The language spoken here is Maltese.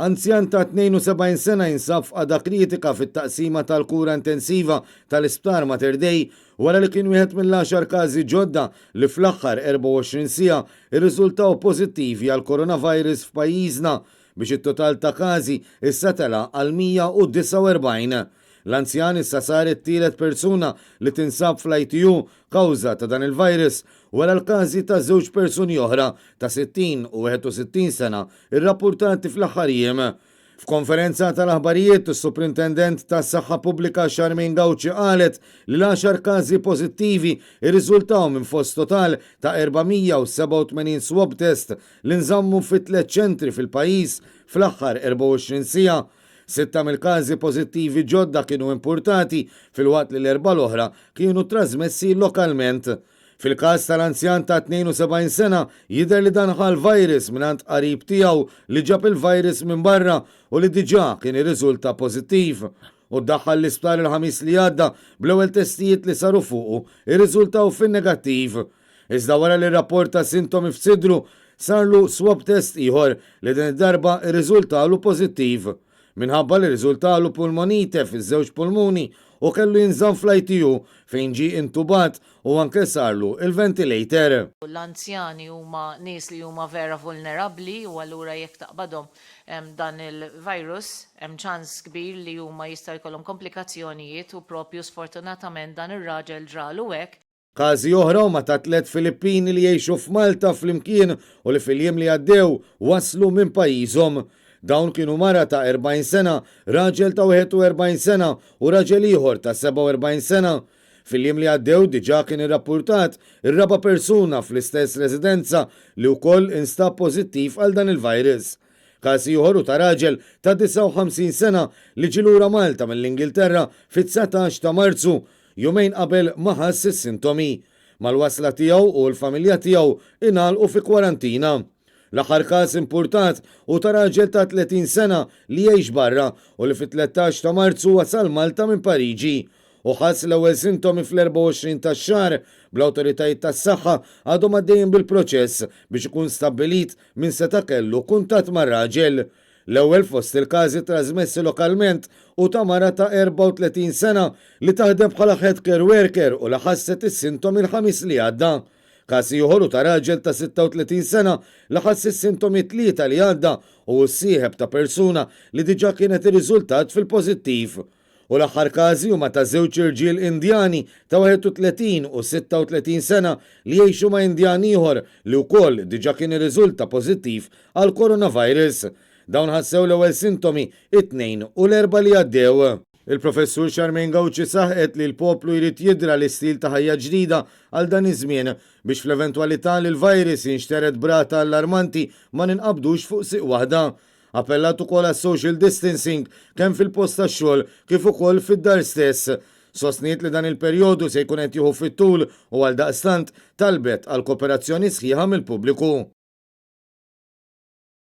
Anzjan ta' 72 sena jinsab f'qada kritika fit-taqsima tal-kura intensiva tal-Isptar Mater Dei wara li kien wieħed mill-10 każi ġodda li fl-aħħar 24 siegħa irriżultaw pożittivi għal coronavirus f'pajjiżna biex it-total ta' każi issa tela għal 149. L-anzjan issa saret tielet persuna li tinsab fl-ITU kawża ta' dan il-virus wara l-każi ta' żewġ persuni oħra ta' 60 u 61 sena irrappurtati fl-aħħar jiem. F'konferenza tal-aħbarijiet, is-Superintendent tas-Saħħa Pubblika Charmaine Gauci qalet li l-10 każi pożittivi irriżultaw minn fost total ta' 487 swab test li nżammu fit-tliet ċentri fil-pajjiż fl-aħħar 24 siegħa. 6 mill-każi pożittivi ġodda kienu importati fil-waqt li l-4 l-oħra kienu trasmessi lokalment. Fil-każ tal-anzjan ta' 72 sena jidher li dan ħal virus mingħand qarib tiegħu li ġab il-virus minn barra u li diġà kien irriżulta pożittiv. U ddaħħal l-isptar il-ħamis li għadda bl-ewwel testijiet li saru fuqu irriżultaw fin-negattiv. Iżda wara li rapporta sintomi f'sidru sarlu swab test ieħor li din id-darba irriżultalu pożittiv. Minħabba li riżultalu pulmonite fiż-żewġ pulmuni u kellu jinżamm fl-ITU fejn ġie intubat u anke sarlu il-ventilator. L-anzjani huma nies li huma vera vulnerabbli u allura jekk taqbadhom dan il-virus hemm ċans kbir li huma jista' jkollhom komplikazzjonijiet u propju sfortunatament dan ir-raġel ġralu hekk. Każi oħra huma ta' 3 Filippini li jgħixu f'Malta flimkien u li fil-jiem li għaddew waslu minn pajjiżhom. Dawn kienu mara ta' 40 sena, raġel ta' 41 sena u raġel ieħor ta' 47 sena. Fil-jiem li għaddew diġà kien irrappurtat ir-raba' persuna fl-istess residenza li wkoll instab pożittiv għal dan il-virus. Każ ieħor ta' raġel ta' 59 sena li ġie lura Malta mill-Ingilterra fit-19 ta' Marzu, jumejn qabel ma ħass is-sintomi. Mal-wasla tiegħu u l-familja tiegħu ingħalqu fi kwarantina. L-aħħar każ importat u ta' raġel ta' 30 sena li jgħix barra u li fit-13 ta' Marzu wasal Malta minn Pariġi u ħass l-ewwel sintomi fl-24 tax-xahar bl-awtoritajiet tas-saħħa għadhom għaddejjin bil-proċess biex ikun stabbilit min seta' kellu kuntatt mar-raġel. L-ewwel fost il-każi trasmessi lokalment u ta' mara ta' 34 sena li taħdem bħala healthcare worker u li ħasset is-sintomi l-ħamis li għadda. Każ ieħor ta' raġel ta' 36 sena li ħass is-sintomi tlieta li għadda u s-sieħeb ta' persuna li diġà kienet ir-riżultat fil-pożittiv. U l-aħħar każi huma ta' żewġ irġiel Indjani ta' 31 u 36 sena li jgħixu ma' Indjan ieħor li wkoll diġà kien irriżulta pożittiv għal coronavirus. Dawn ħassew l-ewwel sintomi it-tnejn u l-erba' li għaddew. Il-professur Charmaine Gauci saħqet li l-poplu jrid jidra l-istil ta' ħajja ġdida għal dan iż-żmien biex fl-eventwalità li l-virus jinxteret brata allarmanti ma ninqabdux fuq siq waħda. Appellat ukoll għas-social distancing kemm fil-post tax-xogħol kif ukoll fid-dar stess. Sostniet li dan il-perjodu se jkun qed jieħu fit-tul u għal daqstant talbet għal kooperazzjoni sħiħa mill-pubbliku.